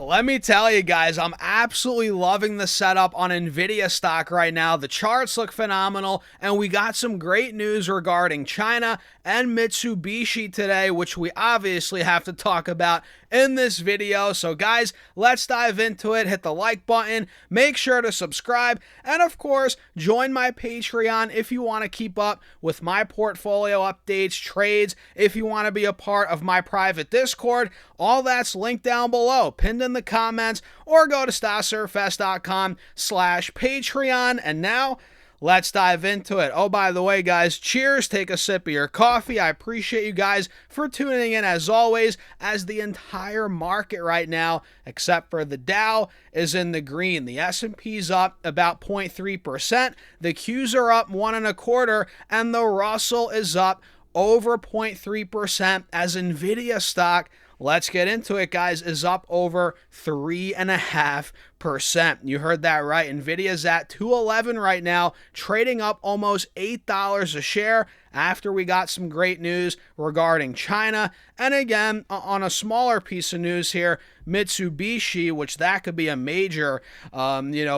Let me tell you guys, I'm absolutely loving the setup on Nvidia stock right now. The charts look phenomenal, and we got some great news regarding China and Mitsubishi today, which we obviously have to talk about in this video. So guys, let's dive into it. Hit the like button, make sure to subscribe, and of course, join my Patreon if you want to keep up with my portfolio updates, trades, if you want to be a part of my private Discord. All that's linked down below, pinned in the comments, or go to stasurfest.com/Patreon. And now, let's dive into it. Oh, by the way, guys, cheers. Take a sip of your coffee. I appreciate you guys for tuning in as always, as the entire market right now, except for the Dow, is in the green. The S&P's up about 0.3%. The Qs are up 1.25%, and the Russell is up over 0.3% as Nvidia stock, let's get into it, guys, is up over 3.5%. You heard that right. Nvidia's at $211 right now, trading up almost $8 a share after we got some great news regarding China. And again, on a smaller piece of news here, Mitsubishi, which that could be a major,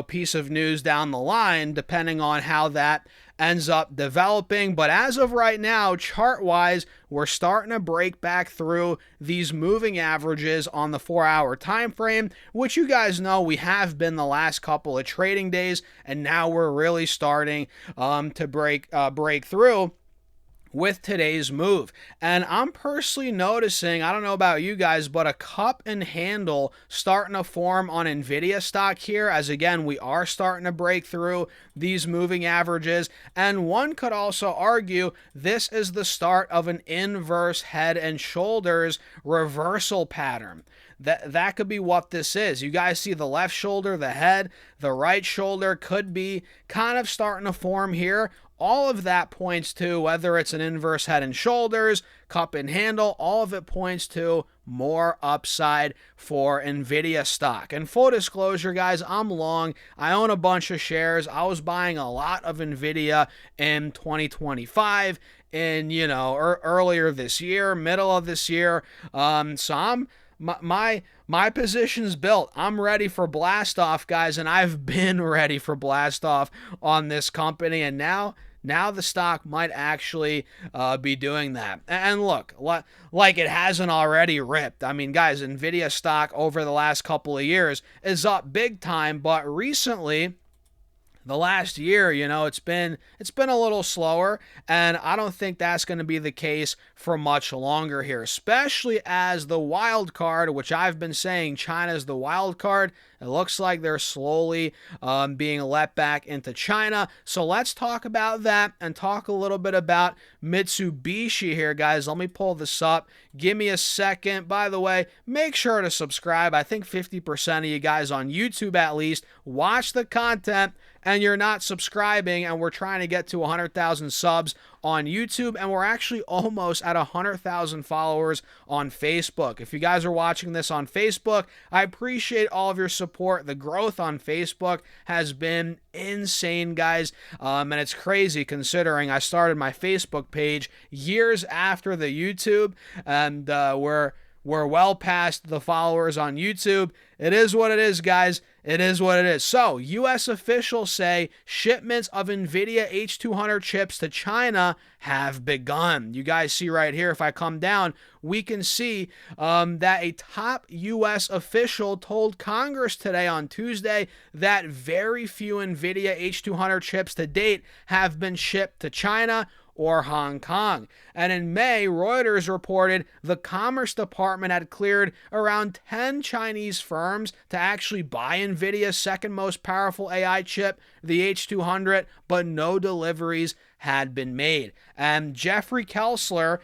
piece of news down the line, depending on how that ends up developing. But as of right now, chart-wise, we're starting to break back through these moving averages on the 4-hour time frame, which you guys know we have been the last couple of trading days, and now we're really starting to break through with today's move. And I'm personally noticing, I don't know about you guys, but a cup and handle starting to form on Nvidia stock here, as again, we are starting to break through these moving averages. And one could also argue this is the start of an inverse head and shoulders reversal pattern. That could be what this is. You guys see the left shoulder, the head, the right shoulder could be kind of starting to form here. All of that points to, whether it's an inverse head and shoulders, cup and handle, all of it points to more upside for Nvidia stock. And full disclosure, guys, I'm long. I own a bunch of shares. I was buying a lot of Nvidia in 2025 and, earlier this year, middle of this year. So my position's built. I'm ready for blast off, guys, and I've been ready for blast off on this company, and now the stock might actually be doing that. And look, like it hasn't already ripped. I mean, guys, Nvidia stock over the last couple of years is up big time, but recently, the last year, it's been a little slower, and I don't think that's going to be the case for much longer here, especially as the wild card, which I've been saying China's the wild card. It looks like they're slowly being let back into China. So let's talk about that and talk a little bit about Mitsubishi here, guys. Let me pull this up. Give me a second. By the way, make sure to subscribe. I think 50% of you guys on YouTube at least watch the content and you're not subscribing, and we're trying to get to 100,000 subs on YouTube, and we're actually almost at 100,000 followers on Facebook. If you guys are watching this on Facebook, I appreciate all of your support. The growth on Facebook has been insane, guys, and it's crazy considering I started my Facebook page years after the YouTube, and we're well past the followers on YouTube. It is what it is, guys. It is what it is. So, U.S. officials say shipments of Nvidia H200 chips to China have begun. You guys see right here, if I come down, we can see that a top U.S. official told Congress today on Tuesday that very few Nvidia H200 chips to date have been shipped to China or Hong Kong. And in May, Reuters reported the Commerce Department had cleared around 10 Chinese firms to actually buy Nvidia's second most powerful AI chip, the H200, but no deliveries had been made. And Jeffrey Kessler,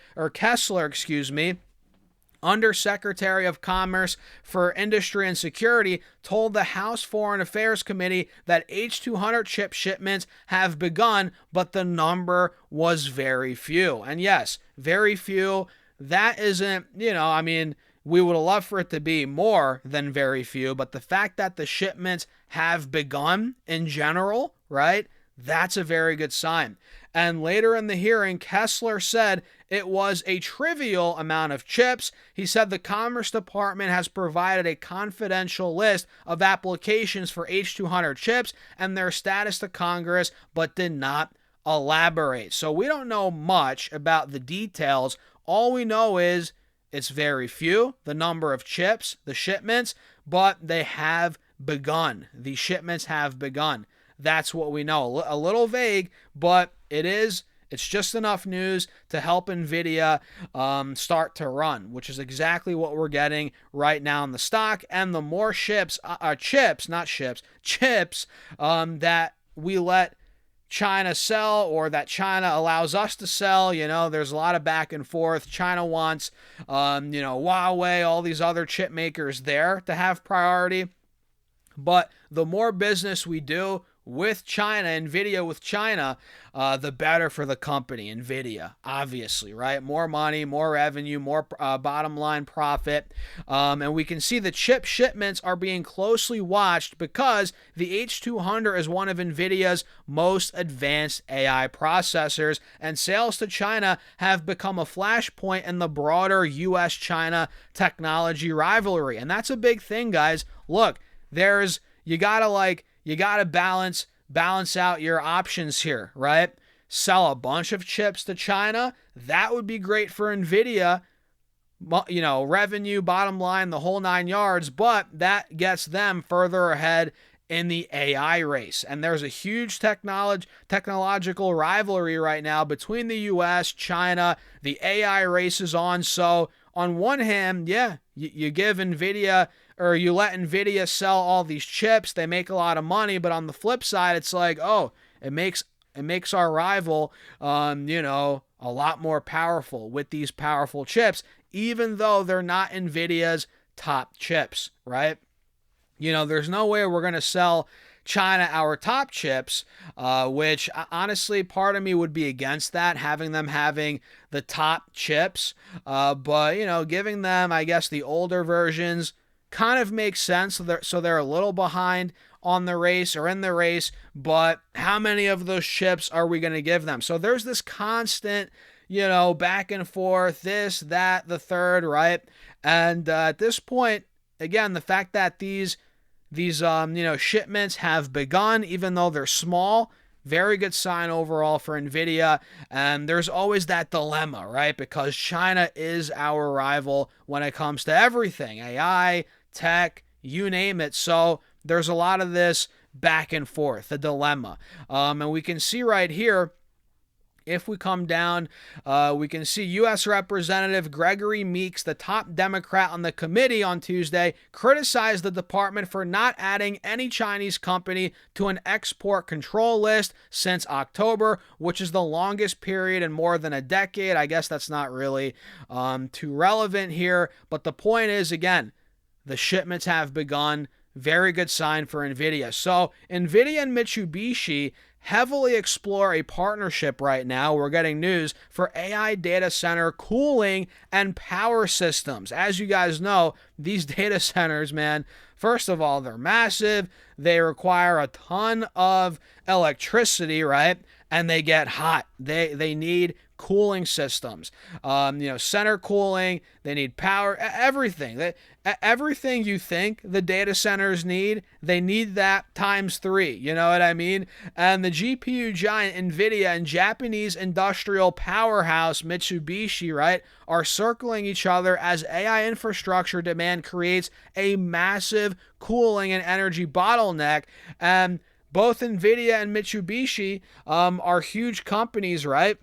Undersecretary of Commerce for Industry and Security, told the House Foreign Affairs Committee that H200 chip shipments have begun, but the number was very few. And yes, very few. That isn't, we would have loved for it to be more than very few, but the fact that the shipments have begun in general, right? That's a very good sign. And later in the hearing, Kessler said it was a trivial amount of chips. He said the Commerce Department has provided a confidential list of applications for H200 chips and their status to Congress, but did not elaborate. So we don't know much about the details. All we know is it's very few, the number of chips, the shipments, but they have begun. The shipments have begun. That's what we know. A little vague, but it's just enough news to help Nvidia start to run, which is exactly what we're getting right now in the stock. And the more chips that we let China sell, or that China allows us to sell, there's a lot of back and forth. China wants, Huawei, all these other chip makers there to have priority. But the more business we do with China, Nvidia with China, the better for the company, Nvidia, obviously, right? More money, more revenue, more bottom line profit. And we can see the chip shipments are being closely watched because the H200 is one of Nvidia's most advanced AI processors, and sales to China have become a flashpoint in the broader US-China technology rivalry. And that's a big thing, guys. Look, you gotta balance out your options here, right? Sell a bunch of chips to China. That would be great for Nvidia, revenue, bottom line, the whole 9 yards, but that gets them further ahead in the AI race. And there's a huge technological rivalry right now between the US, China. The AI race is on. So on one hand, you give Nvidia, or you let Nvidia sell all these chips, they make a lot of money, but on the flip side, it's like, it makes our rival, a lot more powerful with these powerful chips, even though they're not Nvidia's top chips, right? There's no way we're going to sell China our top chips, which honestly, part of me would be against that, having the top chips, but giving them, I guess, the older versions kind of makes sense. So they're a little behind on the race, or in the race, but how many of those chips are we going to give them? So there's this constant, back and forth, this, that, the third, right? And at this point, again, the fact that these shipments have begun, even though they're small, very good sign overall for Nvidia. And there's always that dilemma, right? Because China is our rival when it comes to everything, AI, tech, you name it. So there's a lot of this back and forth, the dilemma. And we can see right here, if we come down, we can see U.S. Representative Gregory Meeks, the top Democrat on the committee on Tuesday, criticized the department for not adding any Chinese company to an export control list since October, which is the longest period in more than a decade. I guess that's not really too relevant here, but the point is, again, the shipments have begun. Very good sign for Nvidia. So Nvidia and Mitsubishi heavily explore a partnership right now. We're getting news for AI data center cooling and power systems. As you guys know, these data centers, man, first of all, they're massive. They require a ton of electricity, right? And they get hot. They need cooling systems, center cooling. They need power, everything. Everything you think the data centers need, they need that times 3. You know what I mean? And the GPU giant Nvidia and Japanese industrial powerhouse Mitsubishi, right, are circling each other as AI infrastructure demand creates a massive cooling and energy bottleneck. And both Nvidia and Mitsubishi are huge companies, right?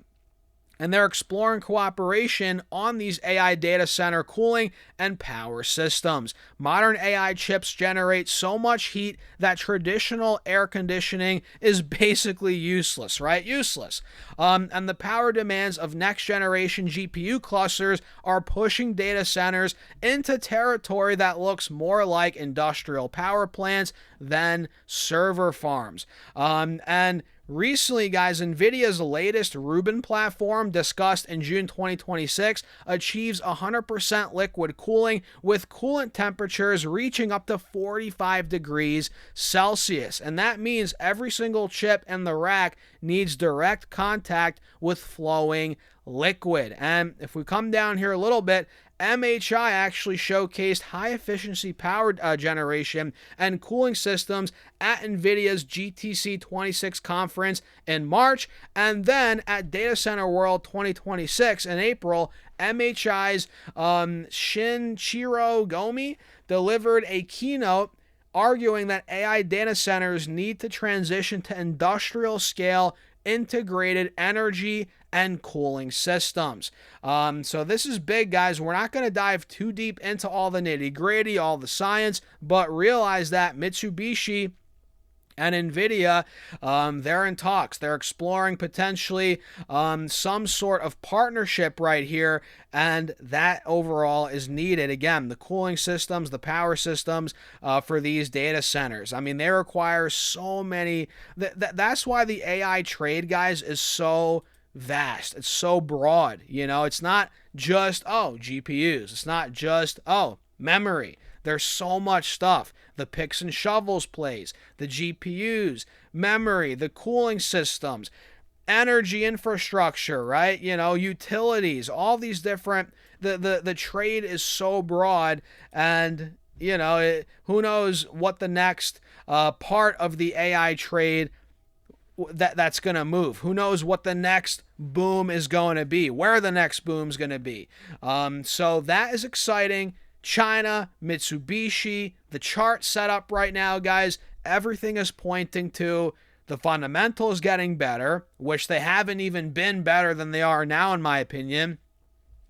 And they're exploring cooperation on these AI data center cooling and power systems. Modern AI chips generate so much heat that traditional air conditioning is basically useless, right? Useless. And the power demands of next generation GPU clusters are pushing data centers into territory that looks more like industrial power plants than server farms. And Recently, guys, Nvidia's latest Rubin platform, discussed in June 2026, achieves 100% liquid cooling with coolant temperatures reaching up to 45 degrees Celsius. And that means every single chip in the rack needs direct contact with flowing liquid. And if we come down here a little bit, MHI actually showcased high-efficiency power generation and cooling systems at Nvidia's GTC 26 conference in March, and then at Data Center World 2026 in April, MHI's Shinichiro Gomi delivered a keynote arguing that AI data centers need to transition to industrial-scale integrated energy and cooling systems. So this is big, guys. We're not going to dive too deep into all the nitty-gritty, all the science, but realize that Mitsubishi and Nvidia, they're in talks. They're exploring potentially some sort of partnership right here, and that overall is needed. Again, the cooling systems, the power systems for these data centers. I mean, they require so many. That's why the AI trade, guys, is so vast. It's so broad. You know, it's not just, GPUs. It's not just, memory. There's so much stuff. The picks and shovels plays, the GPUs, memory, the cooling systems, energy infrastructure, right? You know, utilities, all these different, the trade is so broad, and, you know, who knows what the next part of the AI trade that's going to move. Who knows what the next boom is going to be, where the next boom is going to be. So that is exciting. China, Mitsubishi, the chart set up right now, guys, everything is pointing to the fundamentals getting better, which they haven't even been better than they are now, in my opinion.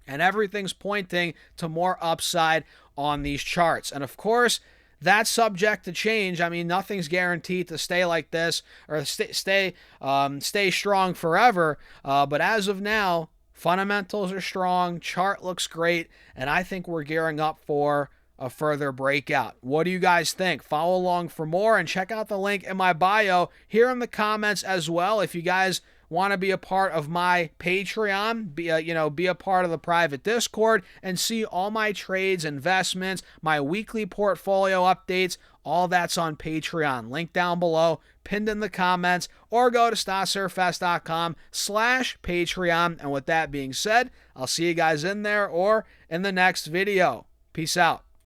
And everything's pointing to more upside on these charts. And of course, that's subject to change. I mean, nothing's guaranteed to stay like this or stay strong forever. But as of now, fundamentals are strong, chart looks great, and I think we're gearing up for a further breakout. What do you guys think? Follow along for more and check out the link in my bio here in the comments as well. If you guys want to be a part of my Patreon, be a part of the private Discord and see all my trades, investments, my weekly portfolio updates, all that's on Patreon. Link down below, pinned in the comments, or go to stocks-surfast.com/Patreon. And with that being said, I'll see you guys in there or in the next video. Peace out.